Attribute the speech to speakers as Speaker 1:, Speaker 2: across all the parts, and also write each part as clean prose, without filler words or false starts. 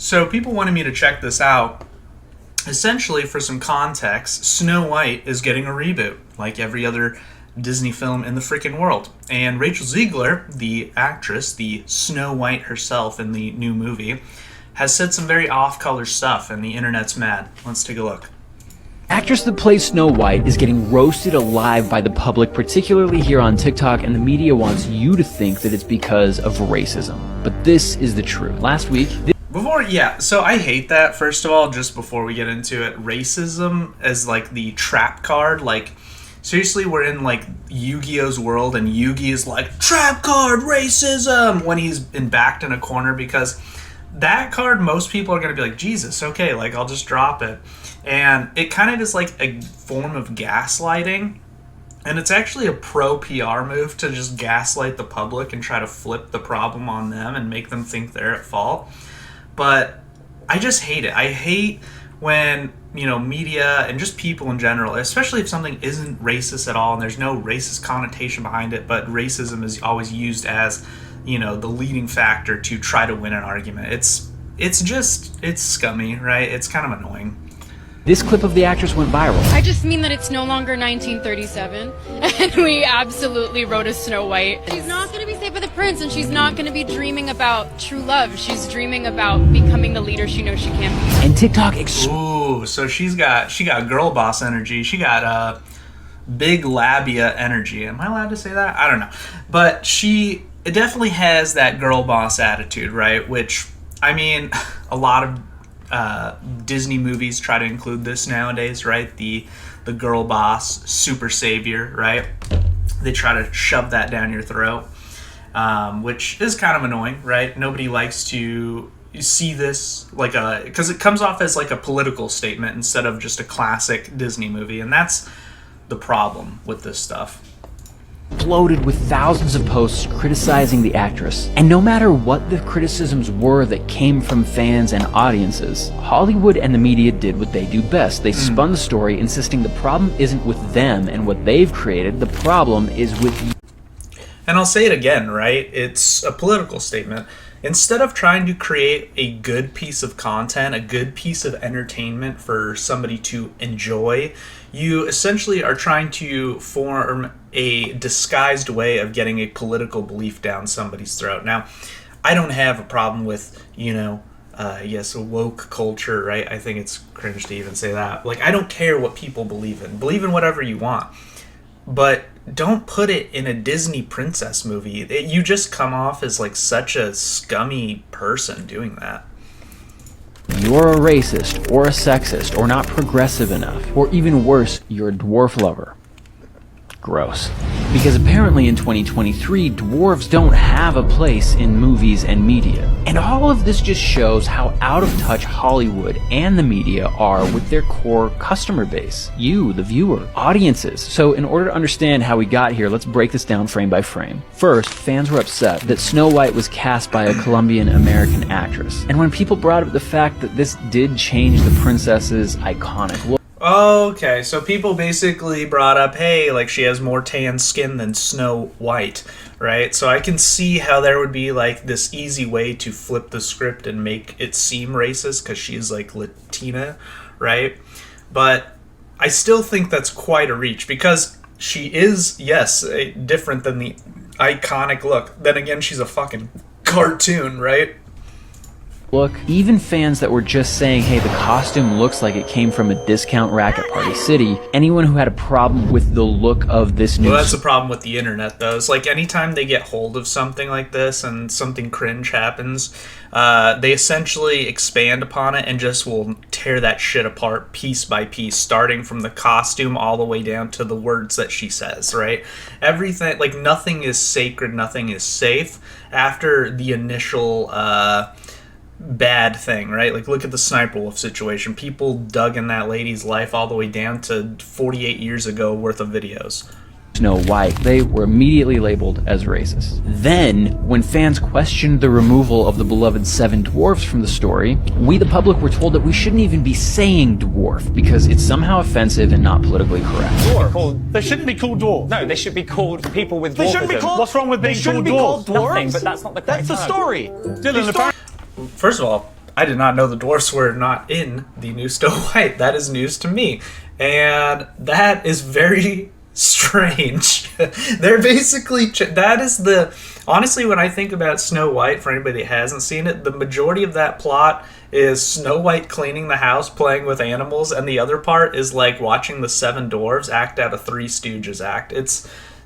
Speaker 1: So people wanted me to check this out. Essentially, for some context, Snow White is getting a reboot, like every other Disney film in the freaking world. And Rachel Zegler, the actress, the Snow White herself in the new movie, has said some very off-color stuff, and the internet's mad. Let's take a look.
Speaker 2: Actress that plays Snow White is getting roasted alive by the public, particularly here on TikTok, and the media wants you to think that it's because of racism. But this is the truth. Last week...
Speaker 1: So I hate that, first of all, just before we get into it. Racism as, like, the trap card. Like, seriously, we're in, like, Yu-Gi-Oh's world, and Yu-Gi is like, trap card, racism, when he's backed in a corner, because that card, most people are going to be like, Jesus, okay, like, I'll just drop it. And it kind of is like a form of gaslighting. And it's actually a pro-PR move to just gaslight the public and try to flip the problem on them and make them think they're at fault. But I just hate it. I hate when, media and just people in general, especially if something isn't racist at all and there's no racist connotation behind it, but racism is always used as, the leading factor to try to win an argument. It's scummy, right? It's kind of annoying.
Speaker 2: This clip of the actress went viral.
Speaker 3: I just mean that it's no longer 1937, and we absolutely wrote a Snow White. She's not going to be safe with a prince, and she's not going to be dreaming about true love. She's dreaming about becoming the leader she knows she can be.
Speaker 2: And TikTok...
Speaker 1: Ooh, so she got girl boss energy. She got big labia energy. Am I allowed to say that? I don't know. But it definitely has that girl boss attitude, right? Which, I mean, a lot of Disney movies try to include this nowadays, right? The girl boss, super savior, right? They try to shove that down your throat, which is kind of annoying, right? Nobody likes to see this because it comes off as like a political statement instead of just a classic Disney movie, and that's the problem with this stuff.
Speaker 2: Exploded with thousands of posts criticizing the actress. And no matter what the criticisms were that came from fans and audiences, Hollywood and the media did what they do best. They spun the story, insisting the problem isn't with them and what they've created, the problem is with you.
Speaker 1: And I'll say it again, right? It's a political statement. Instead of trying to create a good piece of content, a good piece of entertainment for somebody to enjoy, you essentially are trying to form a disguised way of getting a political belief down somebody's throat. Now, I don't have a problem with, woke culture, right? I think it's cringe to even say that. Like, I don't care what people believe in. Believe in whatever you want. But don't put it in a Disney princess movie. You just come off as like such a scummy person doing that.
Speaker 2: You're a racist, or a sexist, or not progressive enough, or even worse, you're a dwarf lover. Gross. Because apparently in 2023, dwarves don't have a place in movies and media. And all of this just shows how out of touch Hollywood and the media are with their core customer base. You, the viewer, audiences. So in order to understand how we got here, let's break this down frame by frame. First, fans were upset that Snow White was cast by a Colombian-American actress. And when people brought up the fact that this did change the princess's iconic look,
Speaker 1: okay, so people basically brought up, hey, like she has more tan skin than Snow White, right? So I can see how there would be like this easy way to flip the script and make it seem racist because she is like Latina, right? But I still think that's quite a reach because she is, yes, different than the iconic look. Then again, she's a fucking cartoon, right?
Speaker 2: look. Even fans that were just saying, hey, the costume looks like it came from a discount rack at Party City, anyone who had a problem with the look of this new...
Speaker 1: Well, that's the problem with the internet, though. It's like anytime they get hold of something like this and something cringe happens, they essentially expand upon it and just will tear that shit apart piece by piece, starting from the costume all the way down to the words that she says, right? Everything, like, nothing is sacred, nothing is safe after the initial bad thing, right? Like, look at the Sniper Wolf situation. People dug in that lady's life all the way down to 48 years ago worth of videos.
Speaker 2: Snow White, they were immediately labeled as racist. Then, when fans questioned the removal of the beloved 7 dwarfs from the story, we the public were told that we shouldn't even be saying dwarf because it's somehow offensive and not politically correct.
Speaker 4: Dwarf? They shouldn't be called dwarf.
Speaker 5: No, they should be called people with dwarfism.
Speaker 4: They shouldn't be called... What's wrong with being called dwarves?
Speaker 5: Nothing, but that's not the correct
Speaker 4: That's the
Speaker 5: term.
Speaker 4: story. Dylan,
Speaker 1: First of all, I did not know the dwarfs were not in the new Snow White. That is news to me. And that is very strange. They're basically... that is the... Honestly, when I think about Snow White, for anybody that hasn't seen it, the majority of that plot is Snow White cleaning the house, playing with animals, and the other part is like watching the Seven Dwarves act out a Three Stooges act.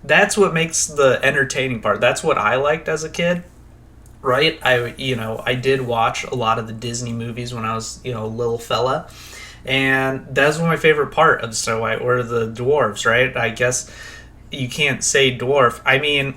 Speaker 1: That's what makes the entertaining part. That's what I liked as a kid, right? I did watch a lot of the Disney movies when I was, a little fella, and that's my favorite part of Snow White, were the dwarves, right? I guess you can't say dwarf. I mean,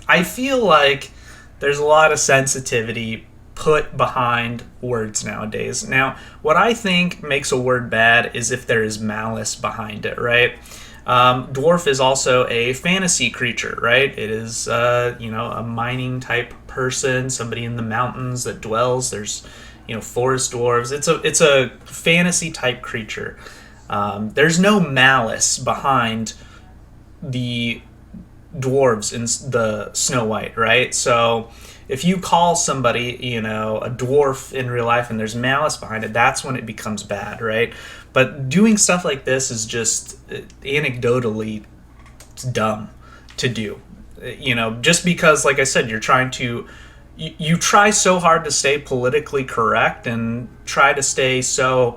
Speaker 1: I feel like there's a lot of sensitivity put behind words nowadays. Now, what I think makes a word bad is if there is malice behind it, right? Dwarf is also a fantasy creature, right? It is, a mining type person, somebody in the mountains that dwells. There's, forest dwarves. It's a fantasy type creature. There's no malice behind the dwarves in the Snow White, right? So if you call somebody, a dwarf in real life and there's malice behind it, that's when it becomes bad, right? But doing stuff like this is just anecdotally dumb to do. Just because, like I said, you're trying to... You try so hard to stay politically correct and try to stay so...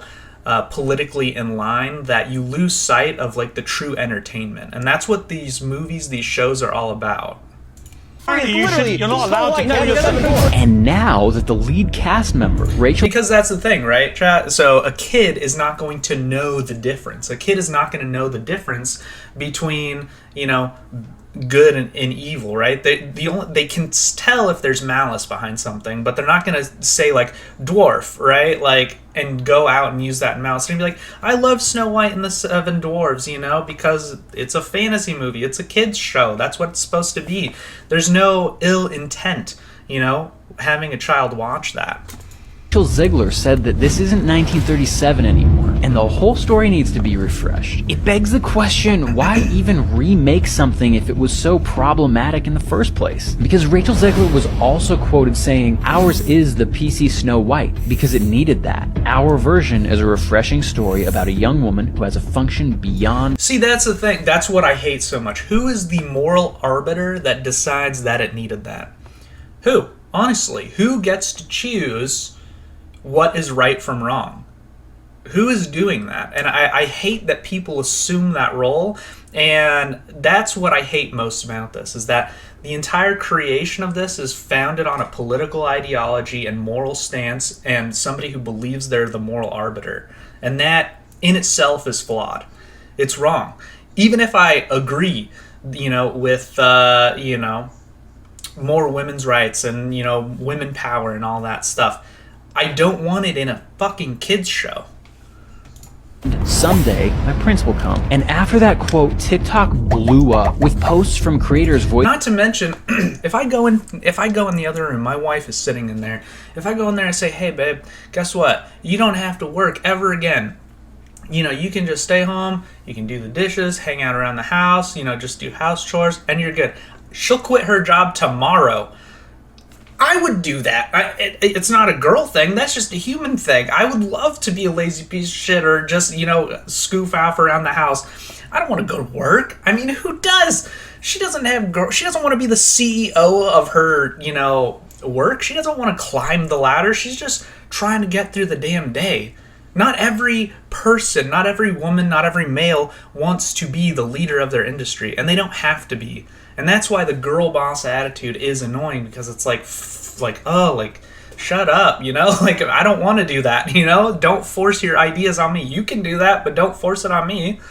Speaker 1: politically in line that you lose sight of like the true entertainment, and that's what these movies, these shows are all about.
Speaker 4: You're not allowed to tell yourself.
Speaker 2: And now that the lead cast member, Rachel...
Speaker 1: Because that's the thing, right, chat? So a kid is not going to know the difference. A kid is not going to know the difference between, good and evil, right? They can tell if there's malice behind something, but they're not going to say like dwarf, right? Like, and go out and use that in malice and be like, I love Snow White and the Seven Dwarves, because it's a fantasy movie, it's a kids show, that's what it's supposed to be. There's no ill intent, having a child watch that.
Speaker 2: Rachel Zegler said that this isn't 1937 anymore, and the whole story needs to be refreshed. It begs the question, why even remake something if it was so problematic in the first place? Because Rachel Zegler was also quoted saying, ours is the PC Snow White, because it needed that. Our version is a refreshing story about a young woman who has a function beyond...
Speaker 1: See, that's the thing. That's what I hate so much. Who is the moral arbiter that decides that it needed that? Who? Honestly, who gets to choose what is right from wrong? Who is doing that? And I hate that people assume that role, and that's what I hate most about this, is that the entire creation of this is founded on a political ideology and moral stance and somebody who believes they're the moral arbiter. And that in itself is flawed. It's wrong. Even if I agree, with, more women's rights and, women power and all that stuff, I don't want it in a fucking kids show.
Speaker 2: Someday, my prince will come. And after that quote, TikTok blew up with posts from creators voice.
Speaker 1: Not to mention, if I go in the other room, my wife is sitting in there. If I go in there and say, hey babe, guess what? You don't have to work ever again. You can just stay home, you can do the dishes, hang out around the house, just do house chores, and you're good. She'll quit her job tomorrow. I would do that. It's not a girl thing. That's just a human thing. I would love to be a lazy piece of shit or just, scoof off around the house. I don't want to go to work. I mean, who does? She doesn't want to be the CEO of her, work. She doesn't want to climb the ladder. She's just trying to get through the damn day. Not every person, not every woman, not every male wants to be the leader of their industry, and they don't have to be. And that's why the girl boss attitude is annoying, because it's like, shut up, like, I don't want to do that, don't force your ideas on me. You can do that, but don't force it on me.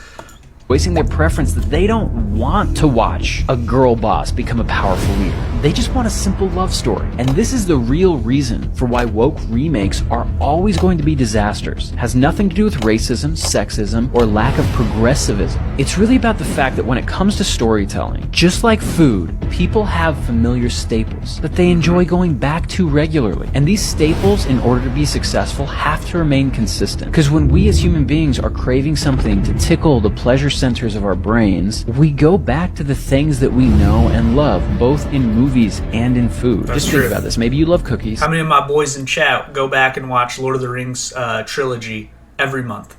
Speaker 2: Voicing their preference that they don't want to watch a girl boss become a powerful leader. They just want a simple love story. And this is the real reason for why woke remakes are always going to be disasters. It has nothing to do with racism, sexism, or lack of progressivism. It's really about the fact that when it comes to storytelling, just like food, people have familiar staples that they enjoy going back to regularly. And these staples, in order to be successful, have to remain consistent. Because when we as human beings are craving something to tickle the pleasure centers of our brains, we go back to the things that we know and love, both in movies and in food.
Speaker 1: That's
Speaker 2: Just
Speaker 1: true.
Speaker 2: think about this. Maybe you love cookies.
Speaker 1: How many of my boys in chat go back and watch Lord of the Rings trilogy every month?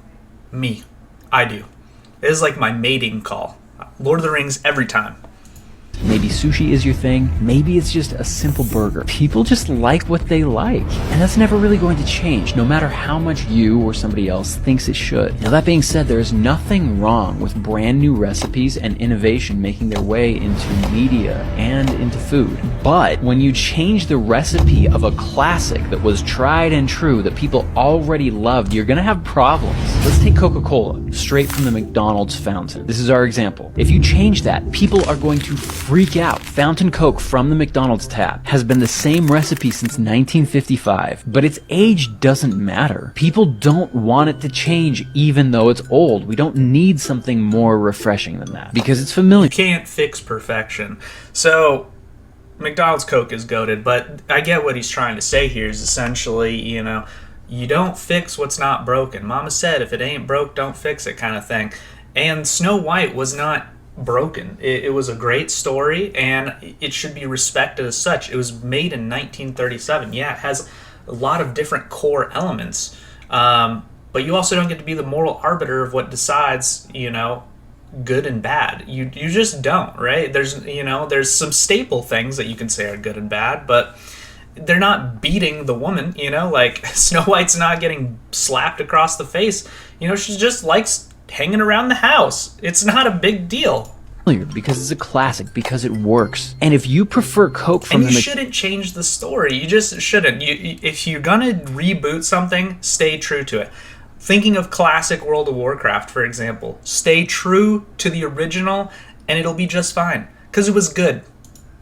Speaker 1: Me. I do. It is like my mating call. Lord of the Rings every time.
Speaker 2: Maybe sushi is your thing. Maybe it's just a simple burger. People just like what they like. And that's never really going to change, no matter how much you or somebody else thinks it should. Now, that being said, there is nothing wrong with brand new recipes and innovation making their way into media and into food. But when you change the recipe of a classic that was tried and true, that people already loved, you're gonna have problems. Let's take Coca-Cola, straight from the McDonald's fountain. This is our example. If you change that, people are going to freak out. Fountain Coke from the McDonald's tap has been the same recipe since 1955, but its age doesn't matter. People don't want it to change even though it's old. We don't need something more refreshing than that because it's familiar.
Speaker 1: You can't fix perfection. So McDonald's Coke is goated, but I get what he's trying to say here is essentially, you don't fix what's not broken. Mama said, if it ain't broke, don't fix it kind of thing. And Snow White was not broken. It was a great story, and it should be respected as such. It was made in 1937. Yeah, it has a lot of different core elements, but you also don't get to be the moral arbiter of what decides, good and bad. You just don't, right? There's some staple things that you can say are good and bad, but they're not beating the woman, like Snow White's not getting slapped across the face. She just likes hanging around the house. It's not a big deal.
Speaker 2: Because it's a classic, because it works. And if you prefer Coke from
Speaker 1: and you shouldn't change the story. You just shouldn't. If you're gonna reboot something, stay true to it. Thinking of classic World of Warcraft, for example, stay true to the original, and it'll be just fine because it was good.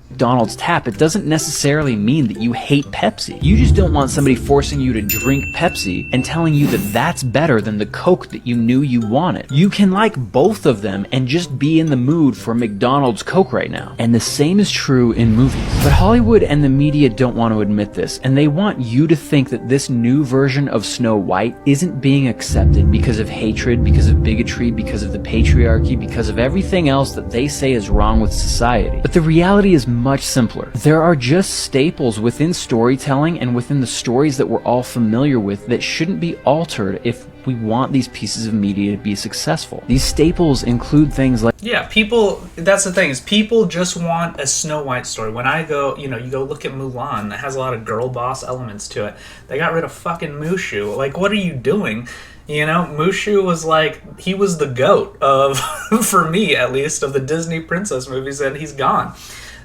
Speaker 2: McDonald's tap, it doesn't necessarily mean that you hate Pepsi. You just don't want somebody forcing you to drink Pepsi and telling you that that's better than the Coke that you knew you wanted. You can like both of them and just be in the mood for McDonald's Coke right now. And the same is true in movies. But Hollywood and the media don't want to admit this, and they want you to think that this new version of Snow White isn't being accepted because of hatred, because of bigotry, because of the patriarchy, because of everything else that they say is wrong with society. But the reality is much simpler. There are just staples within storytelling and within the stories that we're all familiar with that shouldn't be altered if we want these pieces of media to be successful. These staples include things like...
Speaker 1: Yeah, that's the thing, is people just want a Snow White story. When I go, you go look at Mulan, that has a lot of girl boss elements to it. They got rid of fucking Mushu. Like, what are you doing? Mushu was like, he was the goat of, for me at least, of the Disney princess movies, and he's gone.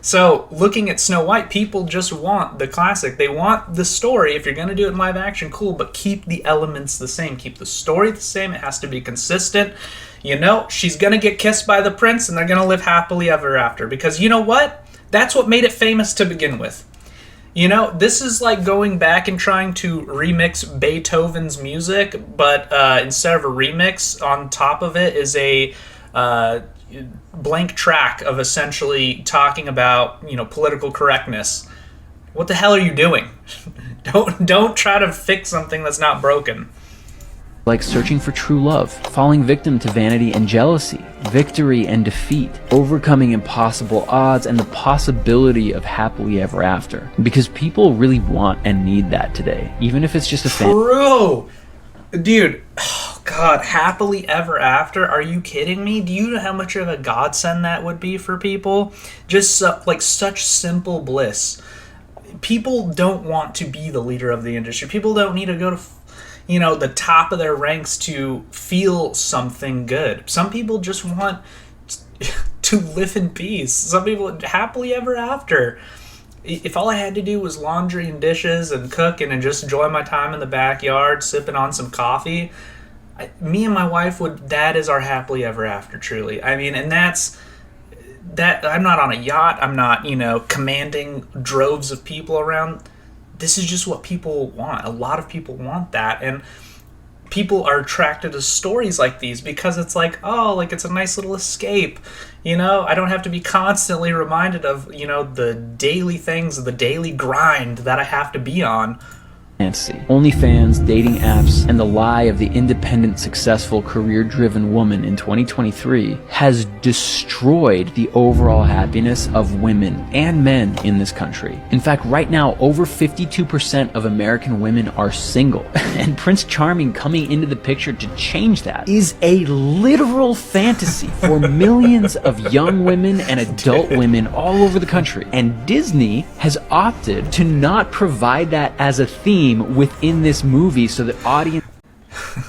Speaker 1: So, looking at Snow White, people just want the classic. They want the story. If you're going to do it in live action, cool, but keep the elements the same. Keep the story the same. It has to be consistent. She's going to get kissed by the prince, and they're going to live happily ever after. Because you know what? That's what made it famous to begin with. This is like going back and trying to remix Beethoven's music, but instead of a remix, on top of it is a... blank track of essentially talking about political correctness. What the hell are you doing? Don't try to fix something that's not broken.
Speaker 2: Like searching for true love, falling victim to vanity and jealousy, victory and defeat, overcoming impossible odds, and the possibility of happily ever after. Because people really want and need that today, even if it's just a
Speaker 1: True! Dude, oh God, happily ever after? Are you kidding me? Do you know how much of a godsend that would be for people? Just such simple bliss. People don't want to be the leader of the industry. People don't need to go to, the top of their ranks to feel something good. Some people just want to live in peace. Some people happily ever after. If all I had to do was laundry and dishes and cook and just enjoy my time in the backyard, sipping on some coffee, me and my wife that is our happily ever after, truly. I mean, and that's that. I'm not on a yacht. I'm not, commanding droves of people around. This is just what people want. A lot of people want that. And people are attracted to stories like these because it's like, oh, like it's a nice little escape. I don't have to be constantly reminded of, the daily things, the daily grind that I have to be on.
Speaker 2: fantasy. OnlyFans, dating apps, and the lie of the independent, successful, career-driven woman in 2023 has destroyed the overall happiness of women and men in this country. In fact, right now, over 52% of American women are single, and Prince Charming coming into the picture to change that is a literal fantasy for millions of young women and adult women all over the country. And Disney has opted to not provide that as a theme within this movie so that audience...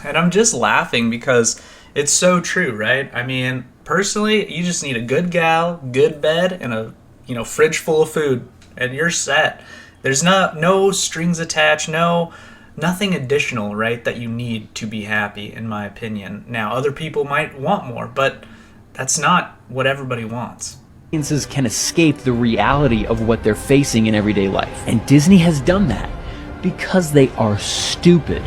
Speaker 1: And I'm just laughing because it's so true, right? I mean, personally, you just need a good gal, good bed, and a fridge full of food, and you're set. There's no strings attached, nothing additional, right, that you need to be happy, in my opinion. Now, other people might want more, but that's not what everybody wants.
Speaker 2: Audiences can escape the reality of what they're facing in everyday life. And Disney has done that because they are stupid.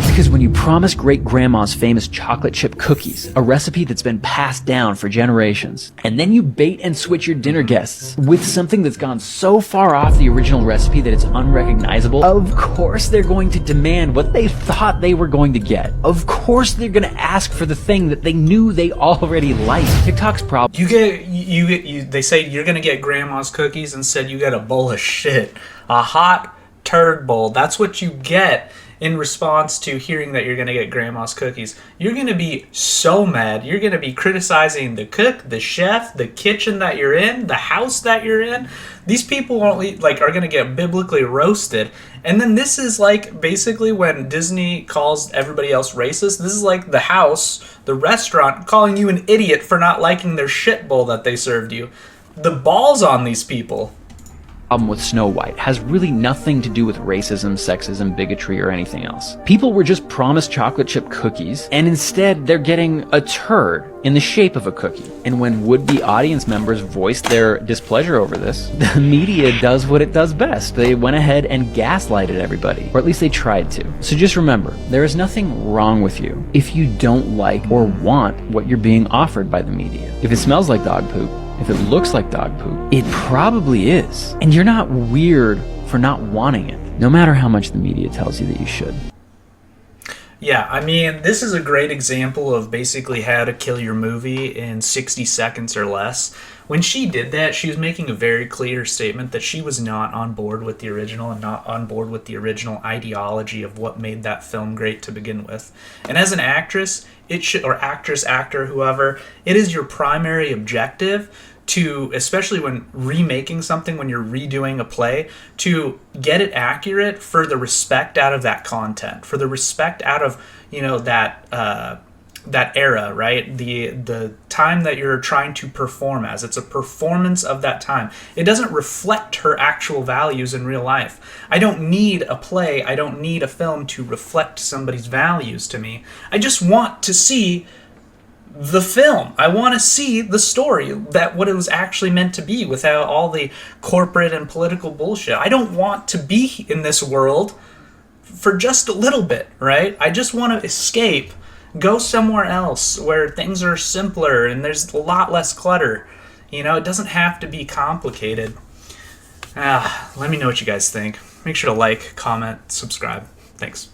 Speaker 2: Because when you promise great-grandma's famous chocolate chip cookies, a recipe that's been passed down for generations, and then you bait and switch your dinner guests with something that's gone so far off the original recipe that it's unrecognizable, of course they're going to demand what they thought they were going to get. Of course they're going to ask for the thing that they knew they already liked. TikTok's problem...
Speaker 1: They say you're going to get grandma's cookies, instead you get a bowl of shit. A hot turd bowl. That's what you get in response to hearing that you're going to get grandma's cookies. You're going to be so mad. You're going to be criticizing the cook, the chef, the kitchen that you're in, the house that you're in. These people are going to get biblically roasted. And then this is like basically when Disney calls everybody else racist. This is like the house, the restaurant, calling you an idiot for not liking their shit bowl that they served you. The balls on these people.
Speaker 2: Problem with Snow White has really nothing to do with racism, sexism, bigotry, or anything else. People were just promised chocolate chip cookies, and instead they're getting a turd in the shape of a cookie. And when would-be audience members voiced their displeasure over this, the media does what it does best. They went ahead and gaslighted everybody, or at least they tried to. So just remember, there is nothing wrong with you if you don't like or want what you're being offered by the media. If it smells like dog poop, if it looks like dog poop, it probably is. And you're not weird for not wanting it, no matter how much the media tells you that you should.
Speaker 1: Yeah, I mean, this is a great example of basically how to kill your movie in 60 seconds or less. When she did that, she was making a very clear statement that she was not on board with the original and not on board with the original ideology of what made that film great to begin with. And as an actress, or actress, actor, whoever, it is your primary objective to, especially when remaking something, when you're redoing a play, to get it accurate for the respect out of that content, for the respect out of, that era, right? The time that you're trying to perform as. It's a performance of that time. It doesn't reflect her actual values in real life. I don't need a play, I don't need a film to reflect somebody's values to me. I just want to see the film. I want to see the story, that what it was actually meant to be without all the corporate and political bullshit. I don't want to be in this world for just a little bit, right? I just want to escape, go somewhere else where things are simpler and there's a lot less clutter. It doesn't have to be complicated. Let me know what you guys think. Make sure to like, comment, subscribe. Thanks.